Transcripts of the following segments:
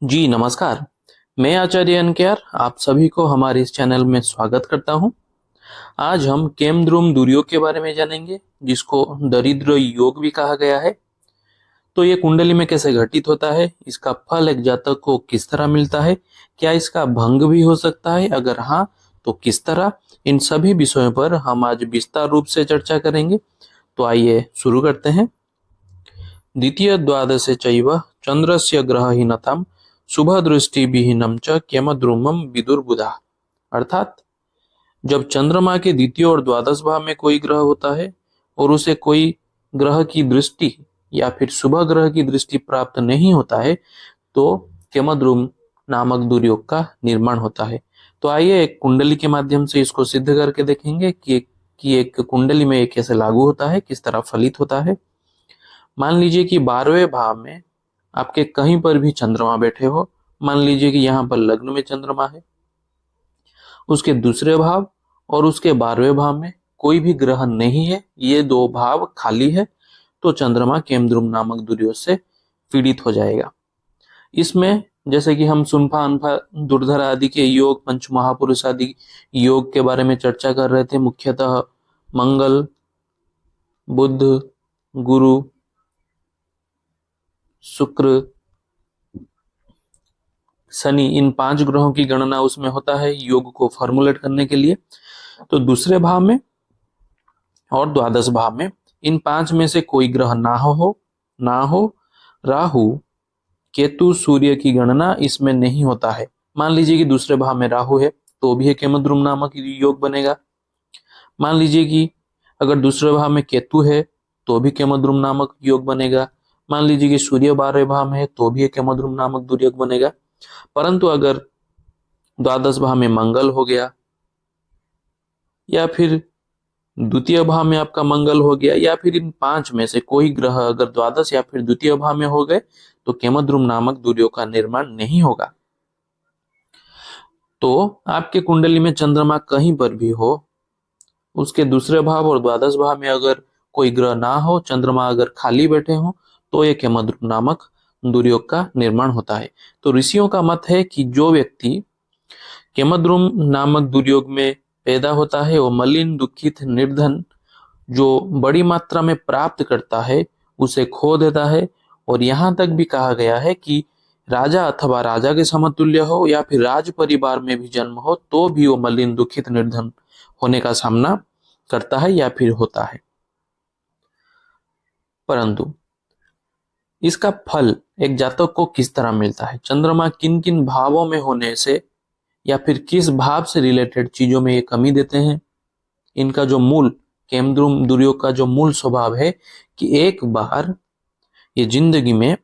जी नमस्कार। मैं आचार्य एनकेआर आप सभी को हमारे इस चैनल में स्वागत करता हूं। आज हम केमद्रुम दुर्योग के बारे में जानेंगे, जिसको दरिद्र योग भी कहा गया है। तो ये कुंडली में कैसे घटित होता है, इसका फल एक जातक को किस तरह मिलता है, क्या इसका भंग भी हो सकता है, अगर हाँ तो किस तरह, इन सभी विषयों पर हम आज विस्तार रूप से चर्चा करेंगे। तो आइए शुरू करते हैं। द्वितीय द्वादशे चैव चंद्रस्य ग्रहहीनतां शुभदृष्टिविहीनं च केमद्रुमं विदुर्बुधा। अर्थात जब चंद्रमा के द्वितीय और द्वादश भाव में कोई ग्रह होता है और उसे कोई ग्रह की दृष्टि या फिर शुभ ग्रह की दृष्टि प्राप्त नहीं होता है तो केमद्रुम नामक दुर्योग का निर्माण होता है। तो आइए एक कुंडली के माध्यम से इसको सिद्ध करके देखेंगे कि एक कुंडली में ये कैसे लागू होता है, किस तरह फलित होता है। मान लीजिए कि 12वें भाव में आपके कहीं पर भी चंद्रमा बैठे हो। मान लीजिए कि यहाँ पर लग्न में चंद्रमा है, उसके दूसरे भाव और उसके 12वें भाव में कोई भी ग्रह नहीं है, ये दो भाव खाली है, तो चंद्रमा केमद्रुम नामक दुर्योग से पीड़ित हो जाएगा। इसमें जैसे कि हम सुनफा अनफा दुर्धर आदि के योग, पंच महापुरुष आदि योग के बारे में चर्चा कर रहे थे। मुख्यतः मंगल, बुध, गुरु, शुक्र, शनि, इन 5 ग्रहों की गणना उसमें होता है योग को फॉर्मुलेट करने के लिए। तो दूसरे भाव में और द्वादश भाव में इन 5 में से कोई ग्रह ना हो राहु, केतु, सूर्य की गणना इसमें नहीं होता है। मान लीजिए कि दूसरे भाव में राहु है तो भी केमद्रुम नामक योग बनेगा। मान लीजिए कि अगर दूसरे भाव में केतु है तो भी केमद्रुम नामक योग बनेगा। मान लीजिए कि सूर्य 12वें भाव में है तो भी केमद्रुम नामक दुर्योग बनेगा। परंतु अगर द्वादश भाव में मंगल हो गया या फिर द्वितीय भाव में आपका मंगल हो गया या फिर इन 5 में से कोई ग्रह अगर द्वादश या फिर द्वितीय भाव में हो गए तो केमद्रुम नामक दुर्योग का निर्माण नहीं होगा। तो आपके कुंडली में चंद्रमा कहीं पर भी हो, उसके दूसरे भाव और द्वादश भाव में अगर कोई ग्रह ना हो, चंद्रमा अगर खाली बैठे हो, तो ये केमद्रुम नामक दुर्योग का निर्माण होता है। तो ऋषियों का मत है कि जो व्यक्ति केमद्रुम नामक दुर्योग में पैदा होता है वो मलिन, दुखित, निर्धन जो बड़ी मात्रा में प्राप्त करता है उसे खो देता है। और यहाँ तक भी कहा गया है कि राजा अथवा राजा के समतुल्य हो या फिर राज परिवार में भी जन्म हो तो भी वो मलिन, दुखित, निर्धन होने का सामना करता है या फिर होता है। परंतु इसका फल एक जातक को किस तरह मिलता है, चंद्रमा किन किन भावों में होने से या फिर किस भाव से रिलेटेड चीजों में ये कमी देते हैं, इनका जो मूल केमद्रुम दुर्योग का जो मूल स्वभाव है कि एक बार ये जिंदगी में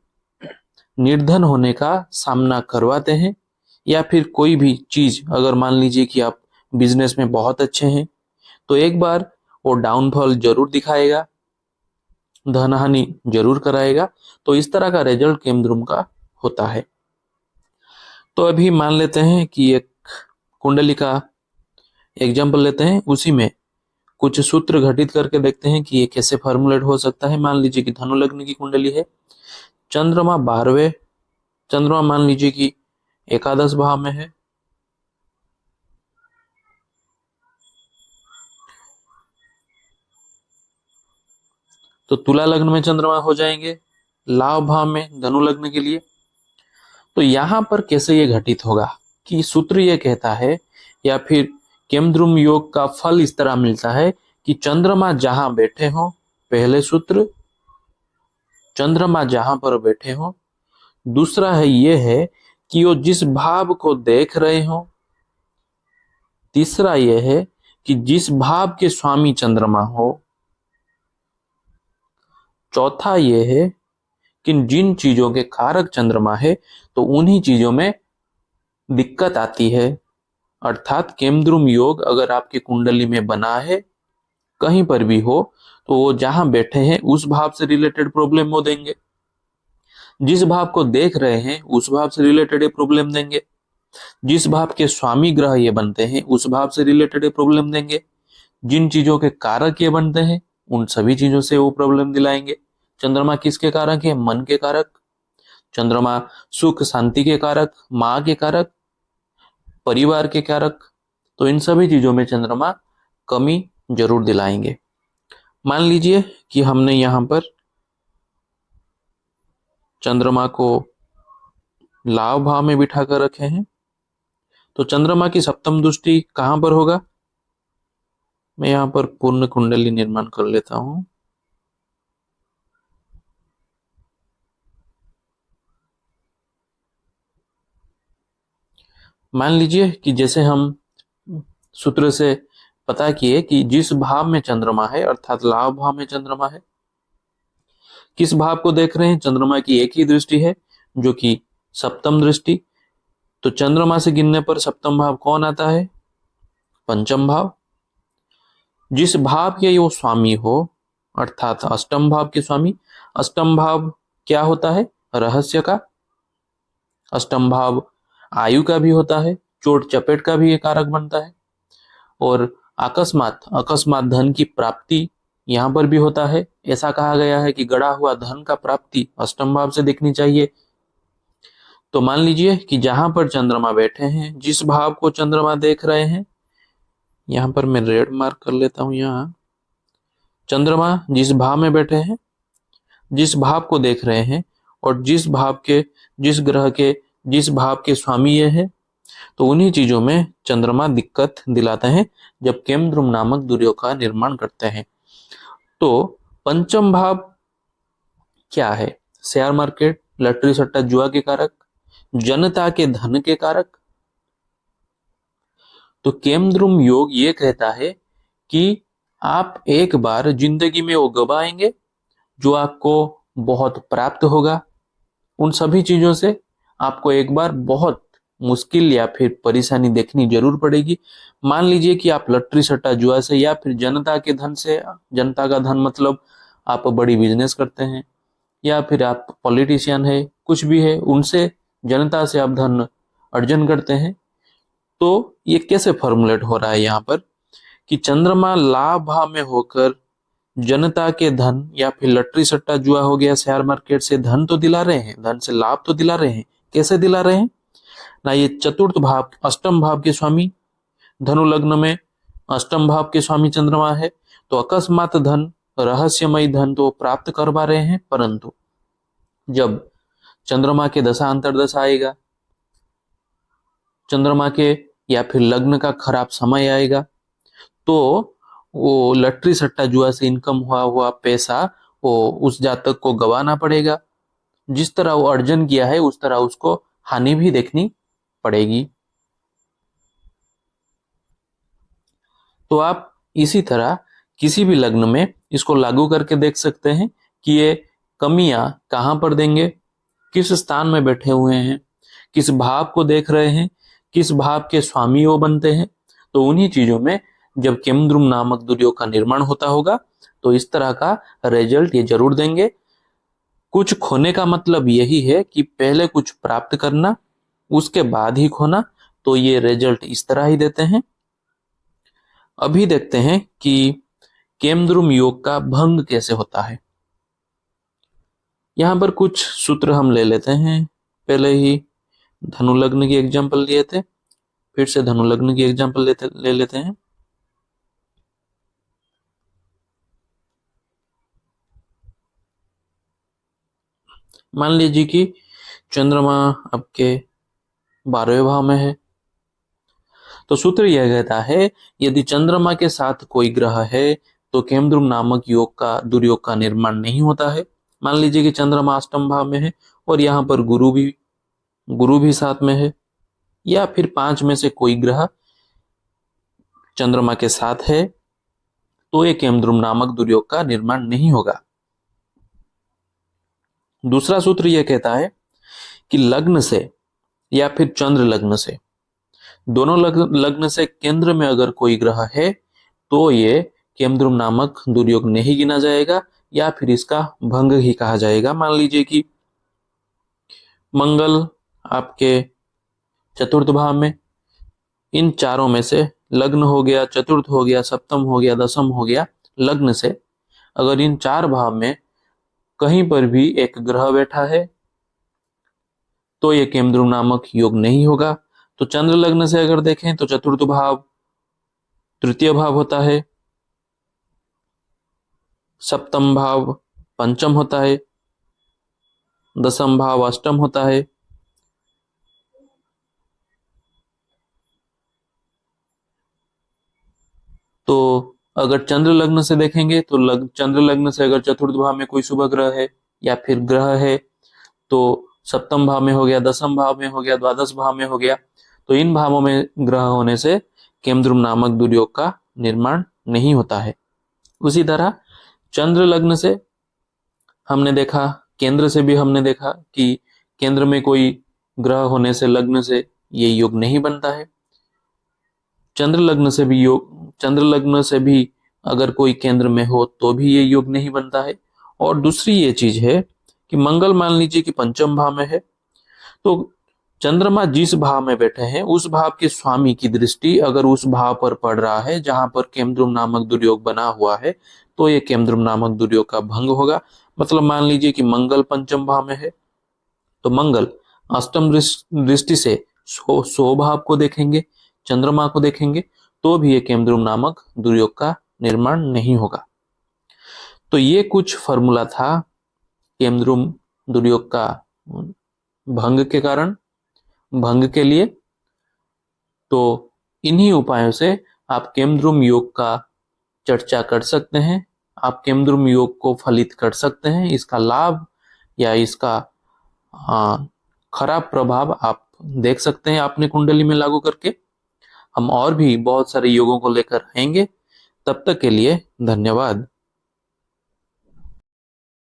निर्धन होने का सामना करवाते हैं। या फिर कोई भी चीज, अगर मान लीजिए कि आप बिजनेस में बहुत अच्छे हैं तो एक बार वो डाउनफॉल जरूर दिखाएगा, धन हानि जरूर कराएगा। तो इस तरह का रिजल्ट केमद्रुम का होता है। तो अभी मान लेते हैं कि एक कुंडली का एग्जाम्पल लेते हैं, उसी में कुछ सूत्र घटित करके देखते हैं कि ये कैसे फॉर्मुलेट हो सकता है। मान लीजिए कि धनु लग्न की कुंडली है, चंद्रमा 12वें, चंद्रमा मान लीजिए कि एकादश भाव में है, तो तुला लग्न में चंद्रमा हो जाएंगे लाभ भाव में धनु लग्न के लिए। तो यहां पर कैसे ये घटित होगा कि सूत्र ये कहता है या फिर केमद्रुम योग का फल इस तरह मिलता है कि चंद्रमा जहां बैठे हो, पहले सूत्र चंद्रमा जहां पर बैठे हो, दूसरा है ये है कि वो जिस भाव को देख रहे हो, तीसरा ये है कि जिस भाव के स्वामी चंद्रमा हो, चौथा ये है कि जिन चीजों के कारक चंद्रमा है तो उन्हीं चीजों में दिक्कत आती है। अर्थात केमद्रुम योग अगर आपकी कुंडली में बना है, कहीं पर भी हो, तो वो जहां बैठे हैं उस भाव से रिलेटेड प्रॉब्लम वो देंगे, जिस भाव को देख रहे हैं उस भाव से रिलेटेड प्रॉब्लम देंगे, जिस भाव के स्वामी ग्रह ये बनते हैं उस भाव से रिलेटेड प्रॉब्लम देंगे, जिन चीजों के कारक ये बनते हैं उन सभी चीजों से वो प्रॉब्लम दिलाएंगे। चंद्रमा किसके कारक है, मन के कारक। चंद्रमा सुख शांति के कारक, माँ के कारक, परिवार के कारक, तो इन सभी चीजों में चंद्रमा कमी जरूर दिलाएंगे। मान लीजिए कि हमने यहाँ पर चंद्रमा को लाभ भाव में बिठा कर रखे हैं, तो चंद्रमा की सप्तम दृष्टि कहां पर होगा? मैं यहाँ पर पूर्ण कुंडली निर्माण कर लेता हूं। मान लीजिए कि जैसे हम सूत्र से पता किए कि जिस भाव में चंद्रमा है अर्थात लाभ भाव में चंद्रमा है, किस भाव को देख रहे हैं? चंद्रमा की एक ही दृष्टि है जो कि सप्तम दृष्टि। तो चंद्रमा से गिनने पर सप्तम भाव कौन आता है? पंचम भाव। जिस भाव के वो स्वामी हो अर्थात अष्टम भाव के स्वामी, अष्टम भाव क्या होता है? रहस्य का। अष्टम भाव आयु का भी होता है, चोट चपेट का भी एक कारक बनता है, और अकस्मात अकस्मात धन की प्राप्ति यहां पर भी होता है। ऐसा कहा गया है कि गड़ा हुआ धन का प्राप्ति अष्टम भाव से दिखनी चाहिए। तो मान लीजिए कि जहां पर चंद्रमा बैठे हैं, जिस भाव को चंद्रमा देख रहे हैं, यहां पर मैं रेड मार्क कर लेता हूं। यहां चंद्रमा जिस भाव में बैठे हैं, जिस भाव को देख रहे हैं, और जिस ग्रह के जिस भाव के स्वामी ये है, तो उन्हीं चीजों में चंद्रमा दिक्कत दिलाते हैं जब केमद्रुम नामक दूरियों का निर्माण करते हैं। तो पंचम भाव क्या है? शेयर मार्केट, लॉटरी सट्टा जुआ के कारक, जनता के धन के कारक। तो केमद्रुम योग ये कहता है कि आप एक बार जिंदगी में वो गवाएंगे जो आपको बहुत प्राप्त होगा। उन सभी चीजों से आपको एक बार बहुत मुश्किल या फिर परेशानी देखनी जरूर पड़ेगी। मान लीजिए कि आप लॉटरी सट्टा जुआ से या फिर जनता के धन से, जनता का धन मतलब आप बड़ी बिजनेस करते हैं या फिर आप पॉलिटिशियन है, कुछ भी है, उनसे जनता से आप धन अर्जन करते हैं। तो ये कैसे फॉर्मुलेट हो रहा है यहाँ पर कि चंद्रमा लाभ भाव में होकर जनता के धन या फिर लॉटरी सट्टा जुआ हो गया, शेयर मार्केट से धन तो दिला रहे हैं, धन से लाभ तो दिला रहे हैं। कैसे दिला रहे हैं ना? ये चतुर्थ भाव, अष्टम भाव के स्वामी, धनु लग्न में अष्टम भाव के स्वामी चंद्रमा है, तो अकस्मात धन, रहस्यमय धन तो प्राप्त करवा रहे हैं। परंतु जब चंद्रमा के दशा अंतर्दशा आएगा, चंद्रमा के या फिर लग्न का खराब समय आएगा, तो वो लॉटरी सट्टा जुआ से इनकम हुआ पैसा वो उस जातक को गंवाना पड़ेगा। जिस तरह वो अर्जन किया है उस तरह उसको हानि भी देखनी पड़ेगी। तो आप इसी तरह किसी भी लग्न में इसको लागू करके देख सकते हैं कि ये कमियां कहां पर देंगे, किस स्थान में बैठे हुए हैं, किस भाव को देख रहे हैं, किस भाव के स्वामी वो बनते हैं। तो उन्हीं चीजों में जब केमद्रुम नामक दूरियों का निर्माण होता होगा तो इस तरह का रिजल्ट ये जरूर देंगे। कुछ खोने का मतलब यही है कि पहले कुछ प्राप्त करना, उसके बाद ही खोना। तो ये रिजल्ट इस तरह ही देते हैं। अभी देखते हैं कि केमद्रुम योग का भंग कैसे होता है। यहां पर कुछ सूत्र हम ले लेते हैं। पहले ही धनु लग्न की एग्जांपल लिए थे, फिर से धनु लग्न की एग्जांपल ले लेते हैं। मान लीजिए कि चंद्रमा आपके 12वें भाव में है, तो सूत्र यह कहता है यदि चंद्रमा के साथ कोई ग्रह है तो केमद्रुम नामक योग का दुर्योग का निर्माण नहीं होता है। मान लीजिए कि चंद्रमा अष्टम भाव में है और यहाँ पर गुरु भी साथ में है, या फिर 5 में से कोई ग्रह चंद्रमा के साथ है, तो ये केमद्रुम नामक दुर्योग का निर्माण नहीं होगा। दूसरा सूत्र यह कहता है कि लग्न से या फिर चंद्र लग्न से, दोनों लग्न से केंद्र में अगर कोई ग्रह है तो ये केमद्रुम नामक दुर्योग नहीं गिना जाएगा या फिर इसका भंग ही कहा जाएगा। मान लीजिए कि मंगल आपके चतुर्थ भाव में, इन चारों में से लग्न हो गया, चतुर्थ हो गया, सप्तम हो गया, दसम हो गया, लग्न से अगर इन 4 भाव में कहीं पर भी एक ग्रह बैठा है तो ये केमद्रुम नामक योग नहीं होगा। तो चंद्र लग्न से अगर देखें तो चतुर्थ भाव तृतीय भाव होता है, सप्तम भाव पंचम होता है, दसम भाव अष्टम होता है, तो अगर चंद्र लग्न से देखेंगे तो चंद्र लग्न से अगर चतुर्थ भाव में कोई शुभ ग्रह है या फिर ग्रह है तो सप्तम भाव में हो गया, दसम भाव में हो गया, द्वादश भाव में हो गया। तो इन भावों में ग्रह होने से केमद्रुम नामक दुर्योग का निर्माण नहीं होता है। उसी तरह चंद्र लग्न से हमने देखा, केंद्र से भी हमने देखा कि केंद्र में कोई ग्रह होने से लग्न से ये योग नहीं बनता है। चंद्र लग्न से भी अगर कोई केंद्र में हो तो भी ये योग नहीं बनता है। और दूसरी ये चीज है कि मंगल मान लीजिए कि पंचम भाव में है, तो चंद्रमा जिस भाव में बैठे हैं उस भाव के स्वामी की दृष्टि अगर उस भाव पर पड़ रहा है जहां पर केमद्रुम नामक दुर्योग बना हुआ है, तो ये केमद्रुम नामक दुर्योग का भंग होगा। मतलब मान लीजिए कि मंगल पंचम भाव में है, तो मंगल अष्टम दृष्टि से सो भाव को देखेंगे, चंद्रमा को देखेंगे, तो भी ये केमद्रुम नामक दुर्योग का निर्माण नहीं होगा। तो ये कुछ फॉर्मूला था केमद्रुम दुर्योग का भंग के कारण, भंग के लिए। तो इन्हीं उपायों से आप केमद्रुम योग का चर्चा कर सकते हैं, आप केमद्रुम योग को फलित कर सकते हैं। इसका लाभ या इसका खराब प्रभाव आप देख सकते हैं अपने कुंडली में लागू करके। हम और भी बहुत सारे योगों को लेकर आएंगे। तब तक के लिए धन्यवाद।